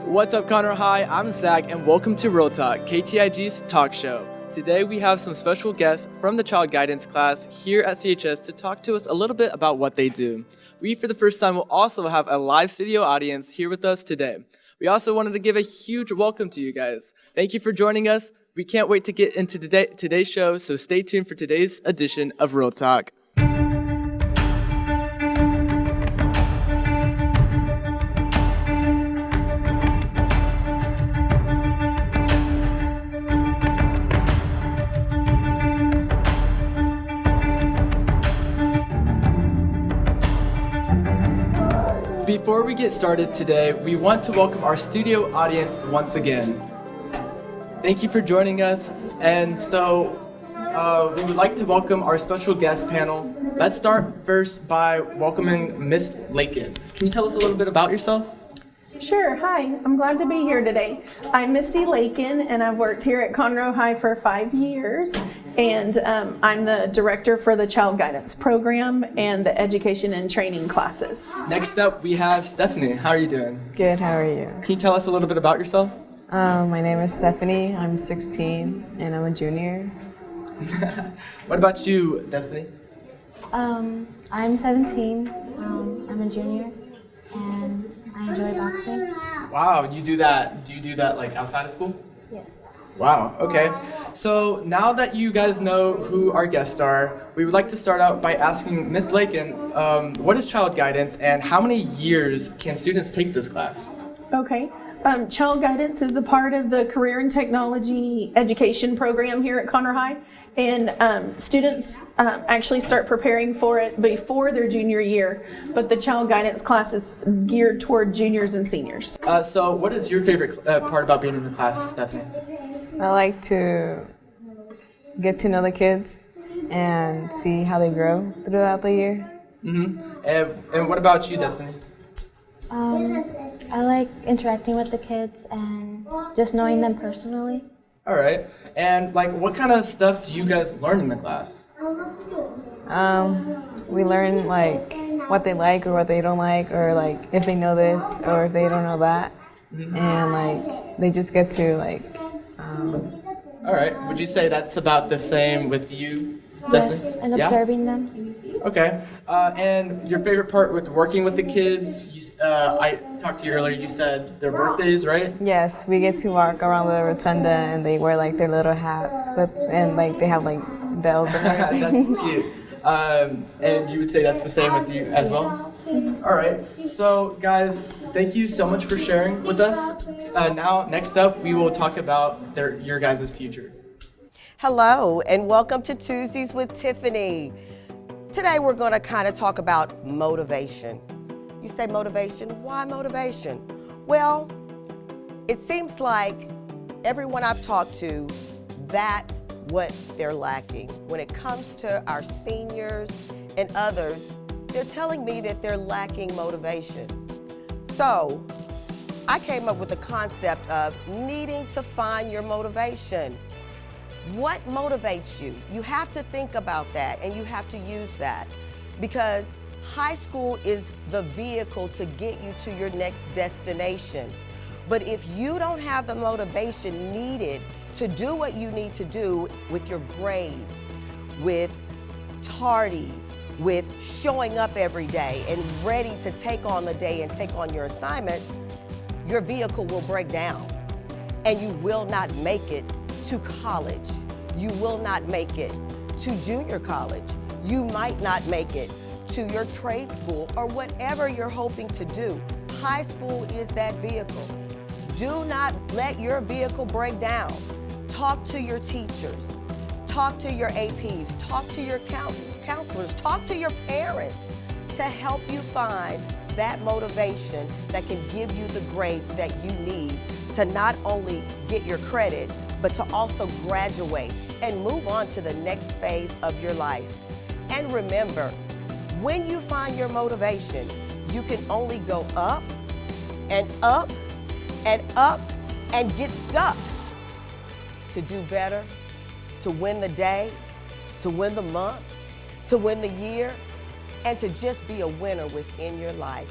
What's up, Conroe High? I'm Zach, and welcome to Real Talk, KTIG's talk show. Today we have some special guests from the Child Guidance class here at CHS to talk to us a little bit about what they do. We, for the first time, will also have a live studio audience here with us today. We also wanted to give a huge welcome to you guys. Thank you for joining us. We can't wait to get into today's show, so stay tuned for today's edition of Real Talk. Before we get started today, we want to welcome our studio audience once again. Thank you for joining us, and so we would like to welcome our special guest panel. Let's start first by welcoming Miss Lakin. Can you tell us a little bit about yourself? Sure. Hi, I'm glad to be here today. I'm Misty Lakin, and I've worked here at Conroe High for 5 years, and I'm the director for the Child Guidance program and the education and training classes. Next up, we have Stephanie. How are you doing? Good, how are you? Can you tell us a little bit about yourself? My name is Stephanie, I'm 16, and I'm a junior. What about you, Destiny? I'm 17, I'm a junior, and I enjoy boxing. Wow, do you do that like outside of school? Yes. Wow, okay. So now that you guys know who our guests are, we would like to start out by asking Ms. Lakin, what is Child Guidance and how many years can students take this class? Okay. Child Guidance is a part of the Career and Technology Education program here at Conroe High, and students actually start preparing for it before their junior year, but the Child Guidance class is geared toward juniors and seniors. So what is your favorite part about being in the class, Stephanie? I like to get to know the kids and see how they grow throughout the year. And what about you, Destiny? I like interacting with the kids and just knowing them personally. All right. And like, what kind of stuff do you guys learn in the class? We learn like what they like or what they don't like, or like if they know this or if they don't know that. And like they just get to like All right. Would you say that's about the same with you, Destiny? Yes, and observing them. Okay. And your favorite part with working with the kids? I talked to you earlier. You said their birthdays, right? yes, we get to walk around the rotunda and they wear like their little hats and like they have like bells and everything. That's cute. And you would say that's the same with you as well? All right. So, guys, thank you so much for sharing with us. Now, next up, we will talk about your guys' future. Hello, and welcome to Tuesdays with Tiffany. Today, we're going to kind of talk about motivation. You say motivation? Why motivation? Well, it seems like everyone I've talked to, that's what they're lacking. When it comes to our seniors and others, they're telling me that they're lacking motivation. So I came up with the concept of needing to find your motivation. What motivates you? You have to think about that, and you have to use that, because high school is the vehicle to get you to your next destination. But if you don't have the motivation needed to do what you need to do with your grades, with tardies, with showing up every day and ready to take on the day and take on your assignment, your vehicle will break down and you will not make it to college. You will not make it to junior college. You might not make it to your trade school or whatever you're hoping to do. High school is that vehicle. Do not let your vehicle break down. Talk to your teachers. Talk to your APs. Talk to your counselors. Talk to your parents to help you find that motivation that can give you the grades that you need to not only get your credit, but to also graduate and move on to the next phase of your life. And remember, when you find your motivation, you can only go up and up and up and get stuck to do better, to win the day, to win the month, to win the year, and to just be a winner within your life.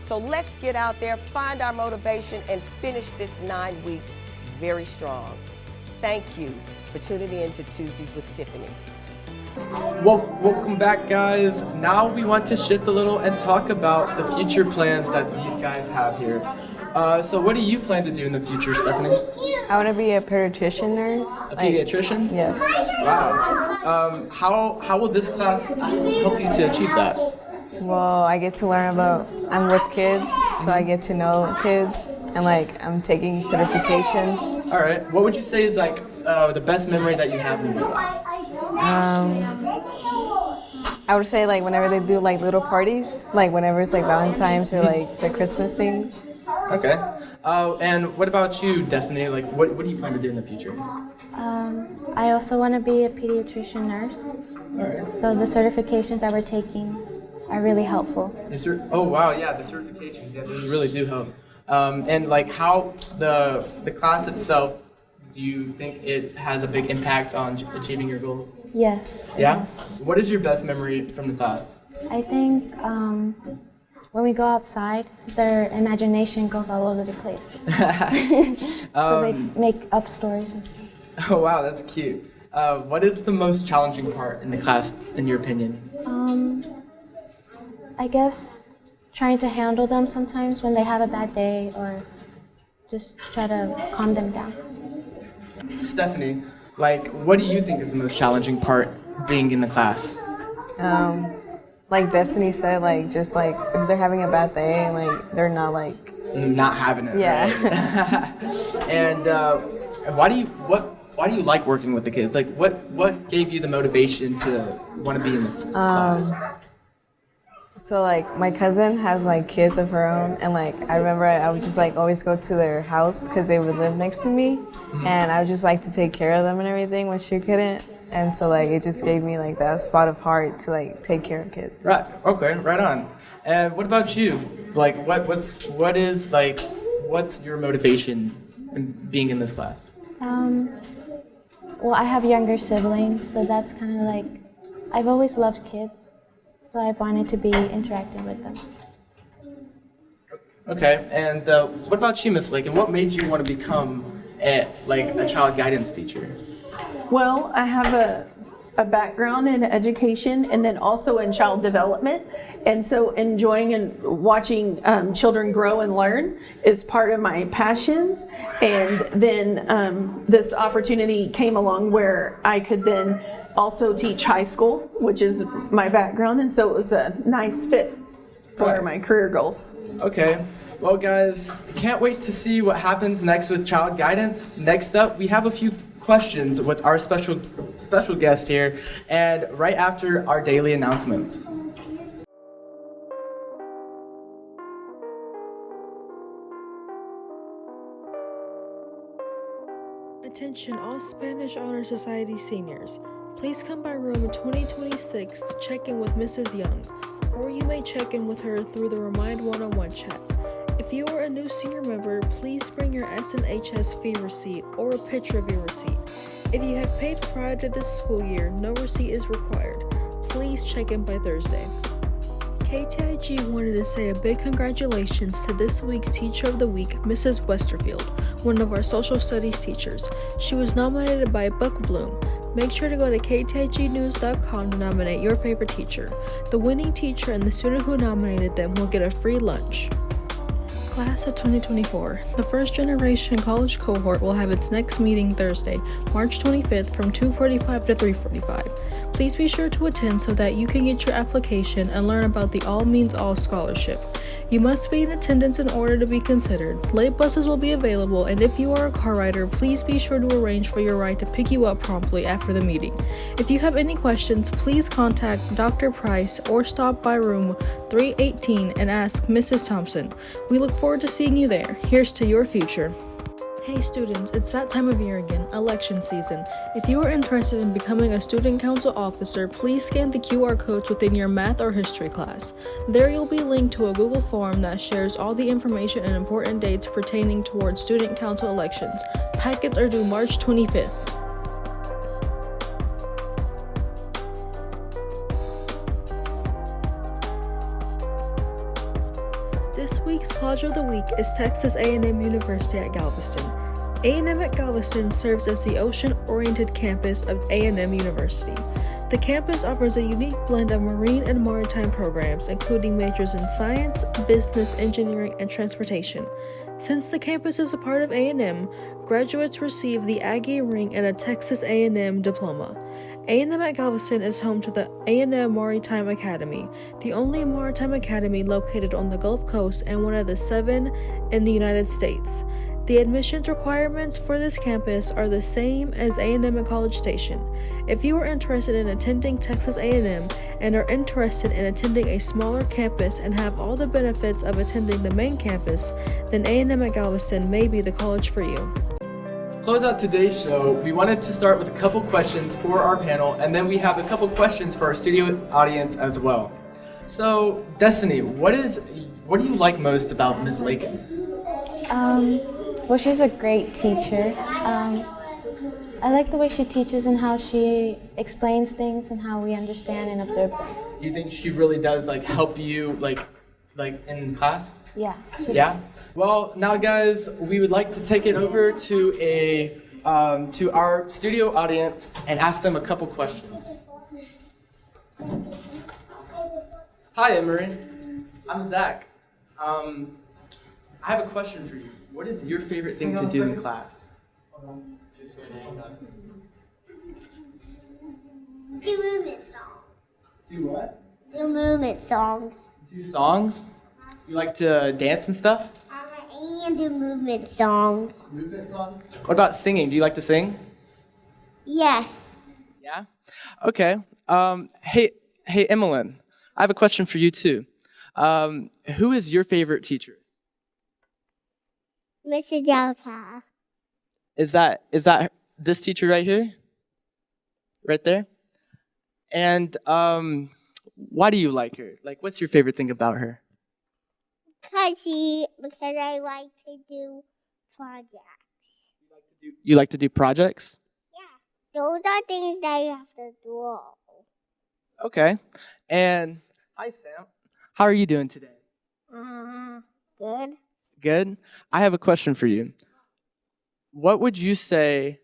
So let's get out there, find our motivation, and finish this 9 weeks very strong. Thank you for tuning in to Tuesdays with Tiffany. Well, welcome back, guys. Now we want to shift a little and talk about the future plans that these guys have here. So what do you plan to do in the future, Stephanie? I want to be a pediatrician nurse. A pediatrician? Yes. Wow. How will this class help you to achieve that? Well, I get to learn about, I'm with kids, so I get to know kids, and like I'm taking certifications. All right. What would you say is like the best memory that you have in this class? I would say like whenever they do like little parties, like whenever it's like Valentine's or like the Christmas things. Okay. And what about you, Destiny? Like, what do you plan to do in the future? I also want to be a pediatrician nurse. All right. So the certifications that we're taking are really helpful. Oh wow, yeah, the certifications, yeah, those really do help. And like how the class itself, do you think it has a big impact on achieving your goals? Yes. Yeah? What is your best memory from the class? I think when we go outside, their imagination goes all over the place. So they make up stories and stuff. Oh wow, that's cute. What is the most challenging part in the class, in your opinion? I guess trying to handle them sometimes when they have a bad day, or just try to calm them down. Stephanie, like, what do you think is the most challenging part being in the class? Like Destiny said, like just like if they're having a bad day, like they're not like. Not having it. Yeah. Right? And why do you like working with the kids? Like, what gave you the motivation to want to be in this class? So like my cousin has like kids of her own, and like I remember I would just like always go to their house because they would live next to me, and I would just like to take care of them and everything when she couldn't, and so like it just gave me like that spot of heart to like take care of kids. Right. Okay. Right on. And what about you? Like, what's your motivation in being in this class? Well, I have younger siblings, so that's kind of like, I've always loved kids, so I wanted to be interacting with them. Okay. And what about you, Miss Lake? And what made you want to become a child guidance teacher? Well, I have a background in education and then also in child development. And so enjoying and watching children grow and learn is part of my passions. And then this opportunity came along where I could then also teach high school, which is my background. And so it was a nice fit for my career goals. Okay. Well, guys, can't wait to see what happens next with child guidance. Next up, we have a few questions with our special guest here, and right after our daily announcements. Attention all Spanish Honor Society seniors. Please come by room 2026 to check in with Mrs. Young, or you may check in with her through the Remind 101 chat. If you are a new senior member, please bring your SNHS fee receipt or a picture of your receipt. If you have paid prior to this school year, no receipt is required. Please check in by Thursday. KTIG wanted to say a big congratulations to this week's Teacher of the Week, Mrs. Westerfield, one of our social studies teachers. She was nominated by Buck Bloom. Make sure to go to ktignews.com to nominate your favorite teacher. The winning teacher and the student who nominated them will get a free lunch. Class of 2024, the first generation college cohort will have its next meeting Thursday, March 25th from 2:45 to 3:45. Please be sure to attend so that you can get your application and learn about the All Means All scholarship. You must be in attendance in order to be considered. Late buses will be available, and if you are a car rider, please be sure to arrange for your ride to pick you up promptly after the meeting. If you have any questions, please contact Dr. Price or stop by room 318 and ask Mrs. Thompson. We look forward to seeing you there. Here's to your future. Hey students, it's that time of year again, election season. If you are interested in becoming a student council officer, please scan the QR codes within your math or history class. There you'll be linked to a Google form that shares all the information and important dates pertaining towards student council elections. Packets are due March 25th. This College of the Week is Texas A&M University at Galveston. A&M at Galveston serves as the ocean-oriented campus of A&M University. The campus offers a unique blend of marine and maritime programs, including majors in science, business, engineering, and transportation. Since the campus is a part of A&M, graduates receive the Aggie Ring and a Texas A&M diploma. A&M at Galveston is home to the A&M Maritime Academy, the only maritime academy located on the Gulf Coast and one of the 7 in the United States. The admissions requirements for this campus are the same as A&M at College Station. If you are interested in attending Texas A&M and are interested in attending a smaller campus and have all the benefits of attending the main campus, then A&M at Galveston may be the college for you. Close out today's show, we wanted to start with a couple questions for our panel, and then we have a couple questions for our studio audience as well. So, Destiny, what do you like most about Ms. Lakin? Well, she's a great teacher. I like the way she teaches and how she explains things and how we understand and observe them. You think she really does help you like in class? Yeah. Yeah. Well, now guys, we would like to take it over to to our studio audience and ask them a couple questions. Hi, Emery. I'm Zach. I have a question for you. What is your favorite thing to do in class? Do movement songs. Do what? Do movement songs. Do songs? You like to dance and stuff? And do movement songs. Movement songs? What about singing? Do you like to sing? Yes. Yeah? Okay. Hey, Emmeline, I have a question for you too. Who is your favorite teacher? Mr. Delta. Is that this teacher right here? Right there? And why do you like her? What's your favorite thing about her? Because I like to do projects. You like to do projects? Yeah. Those are things that you have to do. Okay. And hi, Sam. How are you doing today? Good. Good. I have a question for you. What would you say?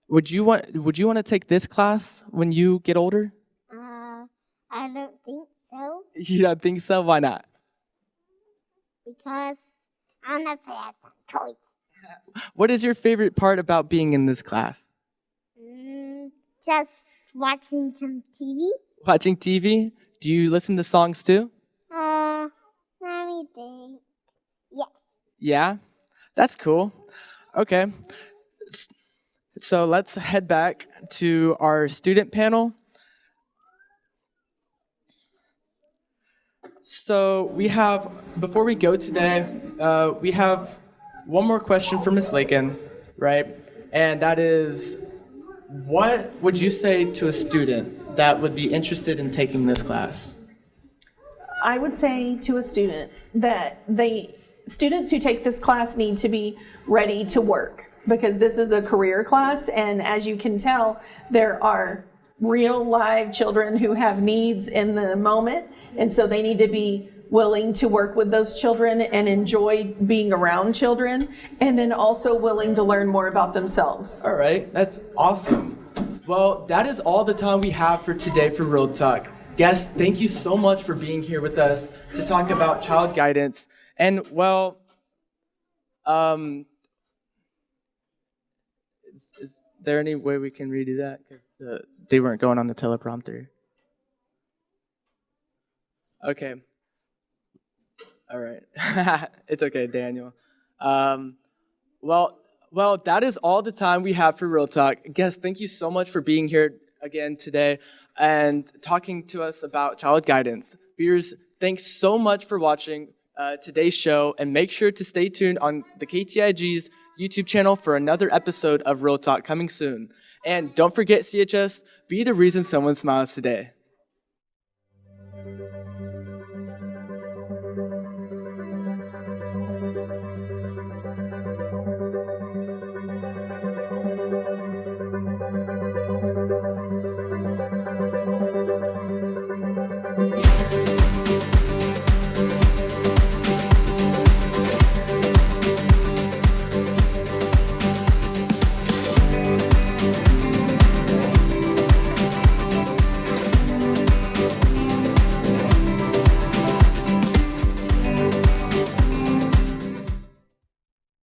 Would you want to take this class when you get older? I don't think so. You don't think so? Why not? Because I'm not bad at toys. What is your favorite part about being in this class? Just watching some TV. Watching TV? Do you listen to songs too? Let me think. Yes. Yeah? That's cool. Okay. So let's head back to our student panel. So before we go today, we have one more question for Ms. Lakin, right? And that is, what would you say to a student that would be interested in taking this class? I would say to a student that students who take this class need to be ready to work, because this is a career class, and as you can tell, there are real live children who have needs in the moment, and so they need to be willing to work with those children and enjoy being around children, and then also willing to learn more about themselves. All right, that's awesome. Well, that is all the time we have for today for Real Talk. Guests, thank you so much for being here with us to talk about child guidance. And well, is there any way we can redo that? Because they weren't going on the teleprompter. Okay. All right. It's okay, Daniel. Well, that is all the time we have for Real Talk. Guests, thank you so much for being here again today and talking to us about child guidance. Viewers, thanks so much for watching today's show, and make sure to stay tuned on the KTIG's YouTube channel for another episode of Real Talk coming soon. And don't forget, CHS, be the reason someone smiles today.